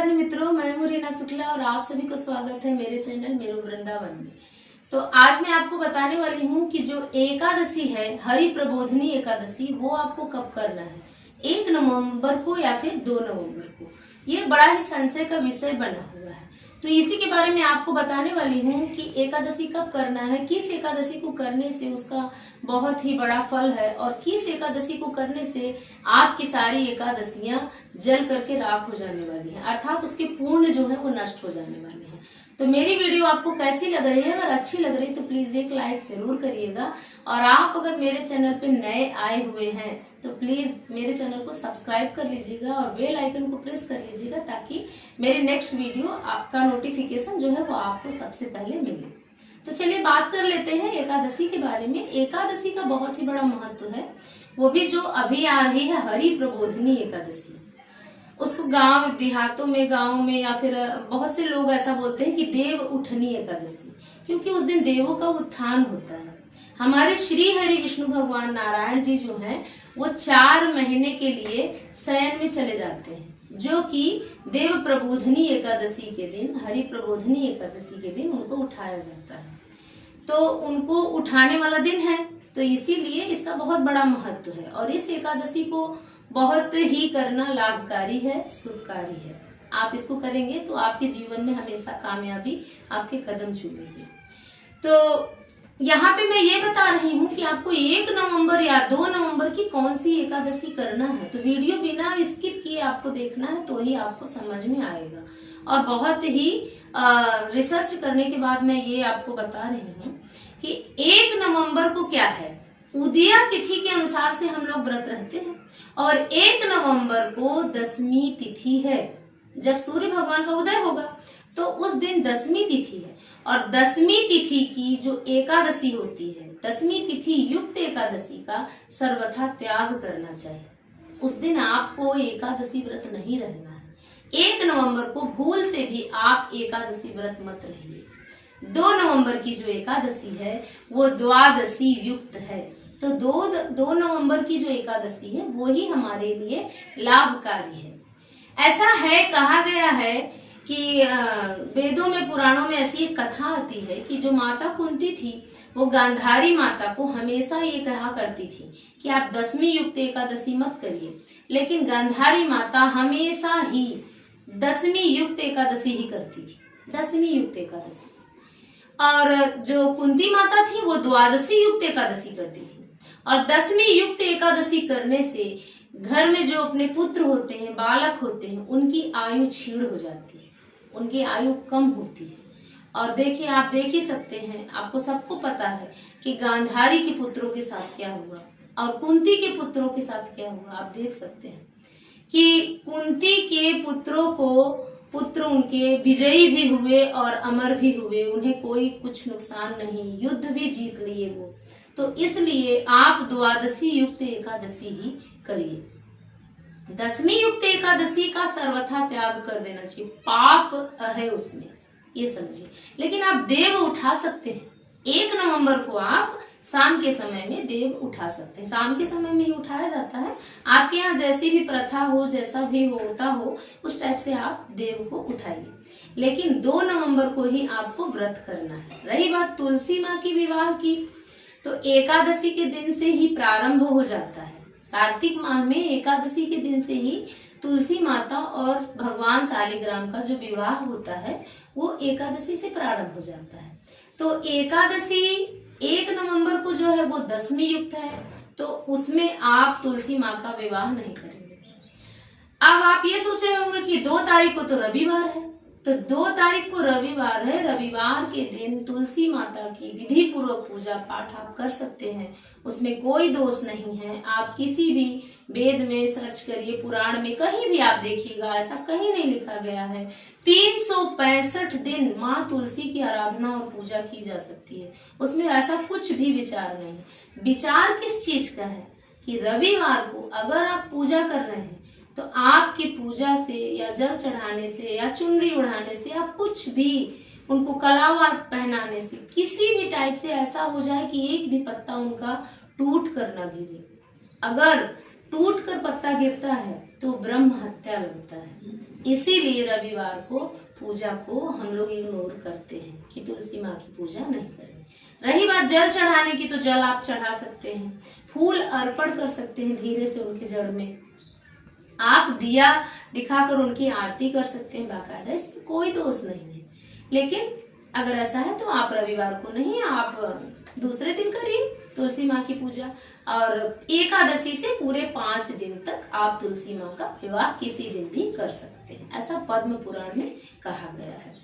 राधे मित्रों, मैं हूँ रीना शुक्ला और आप सभी को स्वागत है मेरे चैनल मेरो वृंदावन में। तो आज मैं आपको बताने वाली हूँ कि जो एकादशी है, हरि प्रबोधनी एकादशी, वो आपको कब करना है, 1 नवंबर को या फिर 2 नवंबर को। ये बड़ा ही संशय का विषय बना हुआ है, तो इसी के बारे में आपको बताने वाली हूँ कि एकादशी कब करना है, किस एकादशी को करने से उसका बहुत ही बड़ा फल है और किस एकादशी को करने से आपकी सारी एकादशियां जल करके राख हो जाने वाली हैं, अर्थात उसके पुण्य जो है वो नष्ट हो जाने वाले हैं। तो मेरी वीडियो आपको कैसी लग रही है? अगर अच्छी लग रही तो प्लीज एक लाइक जरूर करिएगा, और आप अगर मेरे चैनल पे नए आए हुए हैं तो प्लीज मेरे चैनल को सब्सक्राइब कर लीजिएगा और बेल आइकन को प्रेस कर लीजिएगा, ताकि मेरे नेक्स्ट वीडियो आपका नोटिफिकेशन जो है वो आपको सबसे पहले मिले। तो चलिए बात कर लेते हैं एकादशी के बारे में। एकादशी का बहुत ही बड़ा महत्व है, वो भी जो अभी आ रही है हरि प्रबोधनी एकादशी। उसको गांव देहातों में, गांव में या फिर बहुत से लोग ऐसा बोलते हैं कि देव उठनी एकादशी, क्योंकि उस दिन देवों का उत्थान होता है। हमारे श्री हरि विष्णु भगवान नारायण जी जो हैं वो 4 महीने के लिए शयन में चले जाते हैं, जो कि देव प्रबोधनी एकादशी के दिन, हरि प्रबोधनी एकादशी के दिन उनको उठाया जाता है। तो उनको उठाने वाला दिन है, तो इसीलिए इसका बहुत बड़ा महत्व है और इस एकादशी को बहुत ही करना लाभकारी है, शुभकारी है। आप इसको करेंगे तो आपके जीवन में हमेशा कामयाबी आपके कदम चूमेगी। तो यहाँ पे मैं ये बता रही हूँ कि आपको 1 नवंबर या 2 नवंबर की कौन सी एकादशी करना है। तो वीडियो बिना स्किप किए आपको देखना है, तो ही आपको समझ में आएगा। और बहुत ही रिसर्च करने के बाद मैं ये आपको बता रही हूँ कि 1 नवंबर को क्या है, उदया तिथि के अनुसार से हम लोग व्रत रहते हैं, और 1 नवंबर को 10वीं तिथि है। जब सूर्य भगवान का उदय होगा तो उस दिन 10वीं तिथि है, और 10वीं तिथि की जो एकादशी होती है, 10वीं तिथि युक्त एकादशी का सर्वथा त्याग करना चाहिए। उस दिन आपको एकादशी व्रत नहीं रहना है। 1 नवंबर को भूल से भी आप एकादशी व्रत मत रहिए। 2 नवंबर की जो एकादशी है वो द्वादशी युक्त है, तो 2 नवंबर की जो एकादशी है वो ही हमारे लिए लाभकारी है। ऐसा है, कहा गया है कि वेदों में, पुराणों में ऐसी एक कथा आती है कि जो माता कुंती थी वो गांधारी माता को हमेशा ये कहा करती थी कि आप 10वीं युक्त एकादशी मत करिए, लेकिन गांधारी माता हमेशा ही 10वीं युक्त एकादशी ही करती थी, 10वीं युक्त एकादशी। और जो कुंती माता थी वो द्वादशी युक्त एकादशी करती थी। और 10वीं युक्त एकादशी करने से घर में जो अपने पुत्र होते हैं, बालक होते हैं, उनकी आयु क्षीण हो जाती है, उनकी आयु कम होती है। और देखिए, आप देख ही सकते हैं, आपको सबको पता है कि गांधारी के पुत्रों के साथ क्या हुआ और कुंती के पुत्रों के साथ क्या हुआ। आप देख सकते हैं कि कुंती के पुत्रों को, पुत्र उनके विजयी भी हुए और अमर भी हुए, उन्हें कोई कुछ नुकसान नहीं, युद्ध भी जीत लिए वो। तो इसलिए आप द्वादशी युक्त एकादशी ही करिए। 10वीं युक्त एकादशी का सर्वथा त्याग कर देना चाहिए, पाप है उसमें, ये समझिए। लेकिन आप देव उठा सकते हैं। 1 नवंबर को आप शाम के समय में देव उठा सकते हैं, शाम के समय में ही उठाया जाता है। आपके यहाँ जैसी भी प्रथा हो, जैसा भी होता हो, उस टाइप से आप देव को उठाइए, लेकिन 2 नवंबर को ही आपको व्रत करना है। रही बात तुलसी माँ की विवाह की, तो एकादशी के दिन से ही प्रारंभ हो जाता है। कार्तिक माह में एकादशी के दिन से ही तुलसी माता और भगवान शालिग्राम का जो विवाह होता है वो एकादशी से प्रारंभ हो जाता है। तो एकादशी 1 नवंबर को जो है वो 10वीं युक्त है, तो उसमें आप तुलसी माँ का विवाह नहीं करेंगे। अब आप ये सोच रहे होंगे कि 2 तारीख को तो रविवार है, तो 2 तारीख को रविवार है, रविवार के दिन तुलसी माता की विधि पूर्वक पूजा पाठ आप कर सकते हैं, उसमें कोई दोष नहीं है। आप किसी भी वेद में सर्च करिए, पुराण में कहीं भी आप देखिएगा, ऐसा कहीं नहीं लिखा गया है। 365 दिन माँ तुलसी की आराधना और पूजा की जा सकती है, उसमें ऐसा कुछ भी विचार नहीं। विचार किस चीज का है कि रविवार को अगर आप पूजा कर रहे हैं तो आपकी पूजा से या जल चढ़ाने से या चुनरी उड़ाने से या कुछ भी उनको कलावा पहनाने से, किसी भी टाइप से ऐसा हो जाए कि एक भी पत्ता उनका टूट कर न गिरे। अगर टूट कर पत्ता गिरता है तो ब्रह्म हत्या लगता है। इसीलिए रविवार को पूजा को हम लोग इग्नोर करते हैं कि तुलसी माँ की पूजा नहीं करें। रही बात जल चढ़ाने की, तो जल आप चढ़ा सकते हैं, फूल अर्पण कर सकते हैं धीरे से उनके जड़ में, आप दिया दिखाकर उनकी आरती कर सकते हैं बाकायदा, इसमें कोई दोष नहीं है। लेकिन अगर ऐसा है तो आप रविवार को नहीं, आप दूसरे दिन करिए तुलसी माँ की पूजा। और एकादशी से पूरे 5 दिन तक आप तुलसी माँ का विवाह किसी दिन भी कर सकते हैं, ऐसा पद्म पुराण में कहा गया है।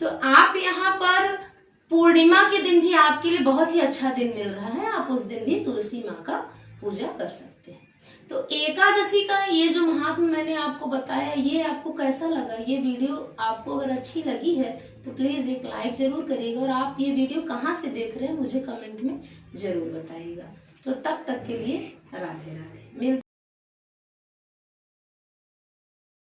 तो आप यहाँ पर पूर्णिमा के दिन भी आपके लिए बहुत ही अच्छा दिन मिल रहा है, आप उस दिन भी तुलसी माँ का पूजा कर सकते हैं। तो एकादशी का ये जो महात्म मैंने आपको बताया, ये आपको कैसा लगा? ये वीडियो आपको अगर अच्छी लगी है तो प्लीज एक लाइक जरूर करिएगा, और आप ये वीडियो कहाँ से देख रहे हैं मुझे कमेंट में जरूर बताइएगा। तो तब तक के लिए राधे राधे।